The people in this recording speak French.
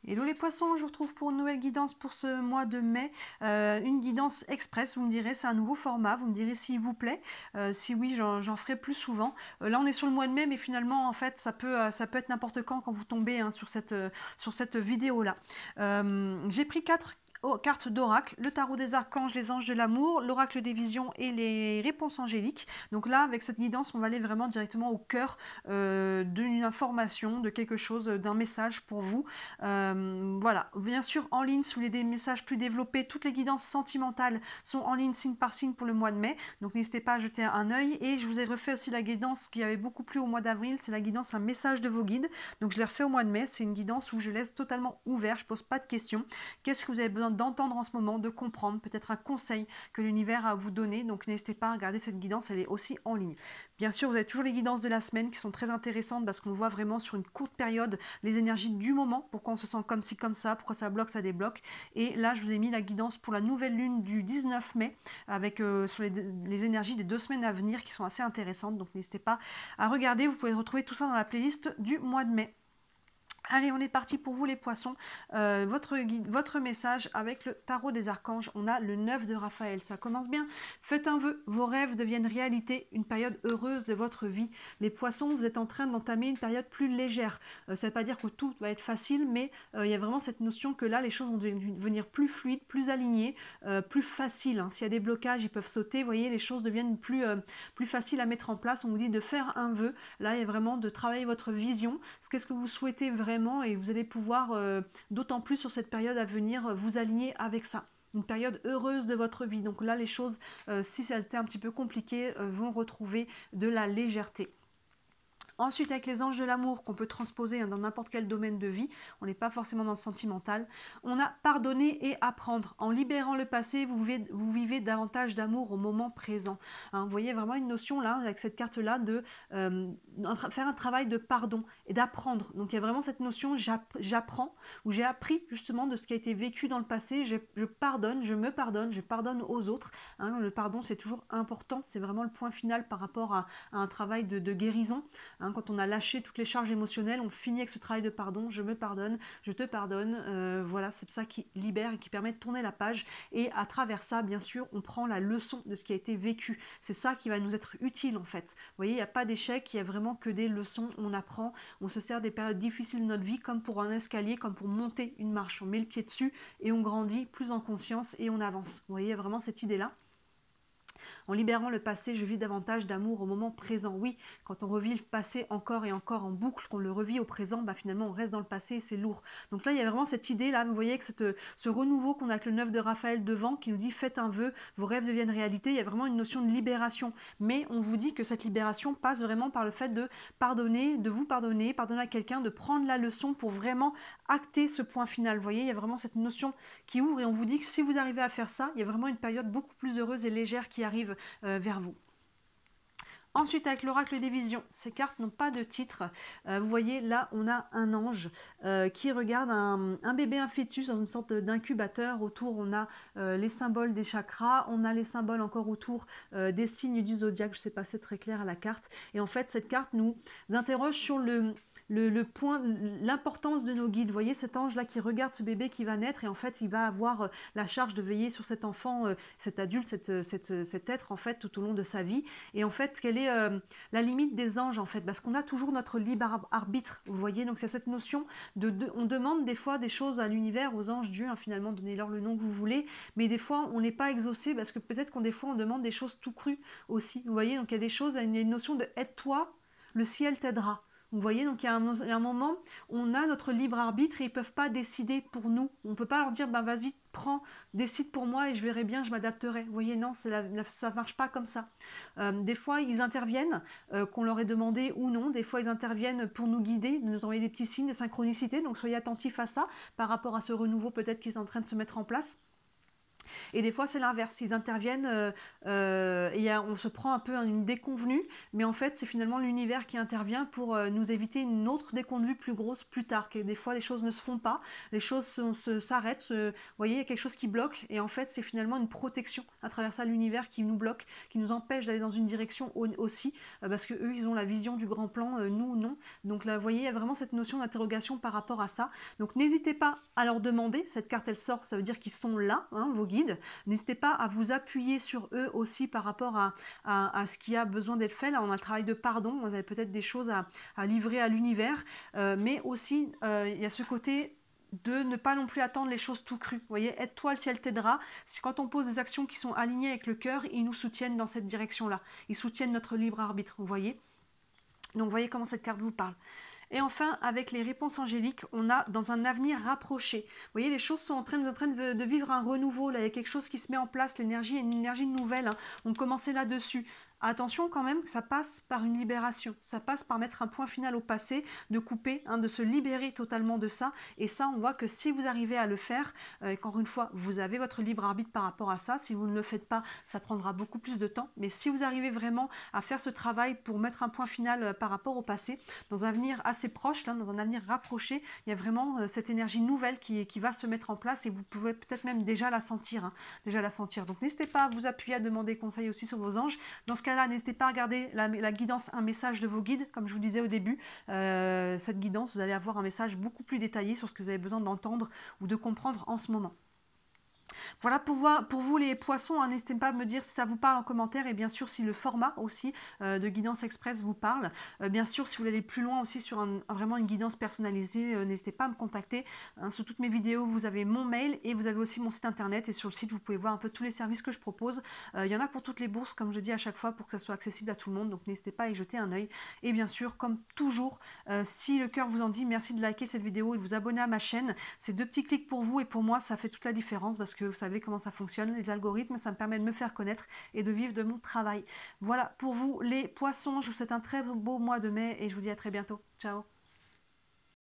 Hello les poissons, je vous retrouve pour une nouvelle guidance pour ce mois de mai. Une guidance express, vous me direz, c'est un nouveau format, vous me direz s'il vous plaît. Si oui, j'en ferai plus souvent. Là, on est sur le mois de mai, mais finalement, en fait, ça peut être n'importe quand vous tombez hein, sur cette vidéo-là. J'ai pris 4 cartes d'oracle, le tarot des archanges, les anges de l'amour, l'oracle des visions et les réponses angéliques. Donc là, avec cette guidance, on va aller vraiment directement au cœur d'une information, de quelque chose, d'un message pour vous. Voilà, bien sûr en ligne, si vous voulez des messages plus développés, toutes les guidances sentimentales sont en ligne signe par signe pour le mois de mai, donc n'hésitez pas à jeter un œil. Et je vous ai refait aussi la guidance qui avait beaucoup plu au mois d'avril, c'est la guidance un message de vos guides, donc je l'ai refait au mois de mai. C'est une guidance où je laisse totalement ouvert, je pose pas de questions. Qu'est-ce que vous avez besoin d'entendre en ce moment, de comprendre, peut-être un conseil que l'univers a à vous donner, donc n'hésitez pas à regarder cette guidance, elle est aussi en ligne. Bien sûr, vous avez toujours les guidances de la semaine qui sont très intéressantes parce qu'on voit vraiment sur une courte période les énergies du moment, pourquoi on se sent comme ci, comme ça, pourquoi ça bloque, ça débloque. Et là, je vous ai mis la guidance pour la nouvelle lune du 19 mai avec sur les énergies des 2 semaines à venir qui sont assez intéressantes. Donc n'hésitez pas à regarder, vous pouvez retrouver tout ça dans la playlist du mois de mai. Allez, on est parti pour vous les poissons. Votre message avec le tarot des archanges. On a le 9 de Raphaël. Ça commence bien. Faites un vœu. Vos rêves deviennent réalité. Une période heureuse de votre vie. Les poissons, vous êtes en train d'entamer une période plus légère. Ça ne veut pas dire que tout va être facile, mais il y a vraiment cette notion que là, les choses vont devenir plus fluides, plus alignées, plus faciles. Hein. S'il y a des blocages, ils peuvent sauter. Vous voyez, les choses deviennent plus faciles à mettre en place. On vous dit de faire un vœu. Là, il y a vraiment de travailler votre vision. Qu'est-ce que vous souhaitez vraiment et vous allez pouvoir, d'autant plus sur cette période à venir, vous aligner avec ça. Une période heureuse de votre vie. Donc là, les choses, si ça a été un petit peu compliqué, vont retrouver de la légèreté. Ensuite, avec les anges de l'amour qu'on peut transposer hein, dans n'importe quel domaine de vie, on n'est pas forcément dans le sentimental, on a pardonner et apprendre. En libérant le passé, vous vivez davantage d'amour au moment présent. Hein, vous voyez vraiment une notion là, avec cette carte-là, de faire un travail de pardon et d'apprendre. Donc il y a vraiment cette notion j'apprends, où j'ai appris justement de ce qui a été vécu dans le passé, je pardonne, je me pardonne, je pardonne aux autres. Hein, le pardon, c'est toujours important, c'est vraiment le point final par rapport à un travail de guérison. Hein, quand on a lâché toutes les charges émotionnelles, on finit avec ce travail de pardon, je me pardonne, je te pardonne, voilà, c'est ça qui libère et qui permet de tourner la page. Et à travers ça, bien sûr, on prend la leçon de ce qui a été vécu. C'est ça qui va nous être utile en fait. Vous voyez, il n'y a pas d'échec, il y a vraiment que des leçons, on apprend, on se sert des périodes difficiles de notre vie comme pour un escalier, comme pour monter une marche. On met le pied dessus et on grandit plus en conscience et on avance. Vous voyez vraiment cette idée-là. En libérant le passé, je vis davantage d'amour au moment présent. Oui, quand on revit le passé encore et encore en boucle, qu'on le revit au présent, bah finalement on reste dans le passé et c'est lourd. Donc là, il y a vraiment cette idée-là, vous voyez, que ce renouveau qu'on a avec le 9 de Raphaël devant, qui nous dit faites un vœu, vos rêves deviennent réalité, il y a vraiment une notion de libération. Mais on vous dit que cette libération passe vraiment par le fait de pardonner, de vous pardonner, pardonner à quelqu'un, de prendre la leçon pour vraiment acter ce point final. Vous voyez, il y a vraiment cette notion qui ouvre et on vous dit que si vous arrivez à faire ça, il y a vraiment une période beaucoup plus heureuse et légère qui arrive vers vous. Ensuite, avec l'oracle des visions, ces cartes n'ont pas de titre. Vous voyez, là, on a un ange qui regarde un bébé, un fœtus dans une sorte d'incubateur. Autour, on a les symboles des chakras. On a les symboles encore autour des signes du zodiaque. Je ne sais pas, c'est très clair à la carte. Et en fait, cette carte nous interroge sur l'importance de nos guides. Vous voyez cet ange là qui regarde ce bébé qui va naître et en fait il va avoir la charge de veiller sur cet enfant, cet adulte, cet être en fait tout au long de sa vie. Et en fait quelle est la limite des anges en fait, parce qu'on a toujours notre libre arbitre, vous voyez, donc c'est cette notion on demande des fois des choses à l'univers, aux anges, Dieu, hein, finalement donnez-leur le nom que vous voulez, mais des fois on n'est pas exaucé parce que peut-être qu'on des fois on demande des choses tout crues aussi, vous voyez, donc il y a des choses, il y a une notion de aide-toi, le ciel t'aidera. Vous voyez, donc il y a un moment, on a notre libre arbitre et ils ne peuvent pas décider pour nous. On ne peut pas leur dire, ben vas-y, prends, décide pour moi et je verrai bien, je m'adapterai. Vous voyez, non, ça ne marche pas comme ça. Des fois, ils interviennent, qu'on leur ait demandé ou non. Des fois, ils interviennent pour nous guider, nous envoyer des petits signes, des synchronicités. Donc soyez attentifs à ça par rapport à ce renouveau peut-être qui est en train de se mettre en place. Et des fois, c'est l'inverse. Ils interviennent et on se prend un peu une déconvenue, mais en fait, c'est finalement l'univers qui intervient pour nous éviter une autre déconvenue plus grosse plus tard. Que des fois, les choses ne se font pas, les choses s'arrêtent. Vous voyez, il y a quelque chose qui bloque, et en fait, c'est finalement une protection à travers ça, l'univers qui nous bloque, qui nous empêche d'aller dans une direction aussi, parce que eux, ils ont la vision du grand plan, nous, non. Donc là, vous voyez, il y a vraiment cette notion d'interrogation par rapport à ça. Donc n'hésitez pas à leur demander. Cette carte, elle sort, ça veut dire qu'ils sont là, hein, vos guides. N'hésitez pas à vous appuyer sur eux aussi par rapport à ce qui a besoin d'être fait. Là, on a le travail de pardon. Vous avez peut-être des choses à livrer à l'univers, mais aussi, il y a ce côté de ne pas non plus attendre les choses tout crues. Vous voyez, aide-toi, le ciel t'aidera. Quand on pose des actions qui sont alignées avec le cœur, ils nous soutiennent dans cette direction-là. Ils soutiennent notre libre arbitre, vous voyez. Donc, vous voyez comment cette carte vous parle. Et enfin, avec les réponses angéliques, on a dans un avenir rapproché. Vous voyez, les choses sont en train de vivre un renouveau. Là, il y a quelque chose qui se met en place. L'énergie est une énergie nouvelle, hein. On commençait là-dessus. Attention quand même, ça passe par une libération. Ça passe par mettre un point final au passé, de couper, hein, de se libérer totalement de ça. Et ça, on voit que si vous arrivez à le faire, qu'encore une fois, vous avez votre libre arbitre par rapport à ça. Si vous ne le faites pas, ça prendra beaucoup plus de temps. Mais si vous arrivez vraiment à faire ce travail pour mettre un point final par rapport au passé, dans un avenir assez proche, là, dans un avenir rapproché, il y a vraiment cette énergie nouvelle qui va se mettre en place, et vous pouvez peut-être même déjà la sentir. Hein, déjà la sentir. Donc n'hésitez pas à vous appuyer, à demander conseil aussi sur vos anges. Dans ce cas-là, n'hésitez pas à regarder la guidance, un message de vos guides, comme je vous disais au début. Cette guidance, vous allez avoir un message beaucoup plus détaillé sur ce que vous avez besoin d'entendre ou de comprendre en ce moment. Voilà pour vous les poissons, hein, n'hésitez pas à me dire si ça vous parle en commentaire, et bien sûr si le format aussi de guidance express vous parle. Bien sûr, si vous voulez aller plus loin aussi sur vraiment une guidance personnalisée, n'hésitez pas à me contacter. Hein, sur toutes mes vidéos, vous avez mon mail et vous avez aussi mon site internet, et sur le site, vous pouvez voir un peu tous les services que je propose. Il y en a pour toutes les bourses, comme je dis à chaque fois, pour que ça soit accessible à tout le monde, donc n'hésitez pas à y jeter un œil. Et bien sûr, comme toujours, si le cœur vous en dit, merci de liker cette vidéo et de vous abonner à ma chaîne. C'est 2 petits clics pour vous, et pour moi, ça fait toute la différence, parce que vous savez comment ça fonctionne, les algorithmes, ça me permet de me faire connaître et de vivre de mon travail. Voilà pour vous les poissons, je vous souhaite un très beau mois de mai et je vous dis à très bientôt. Ciao.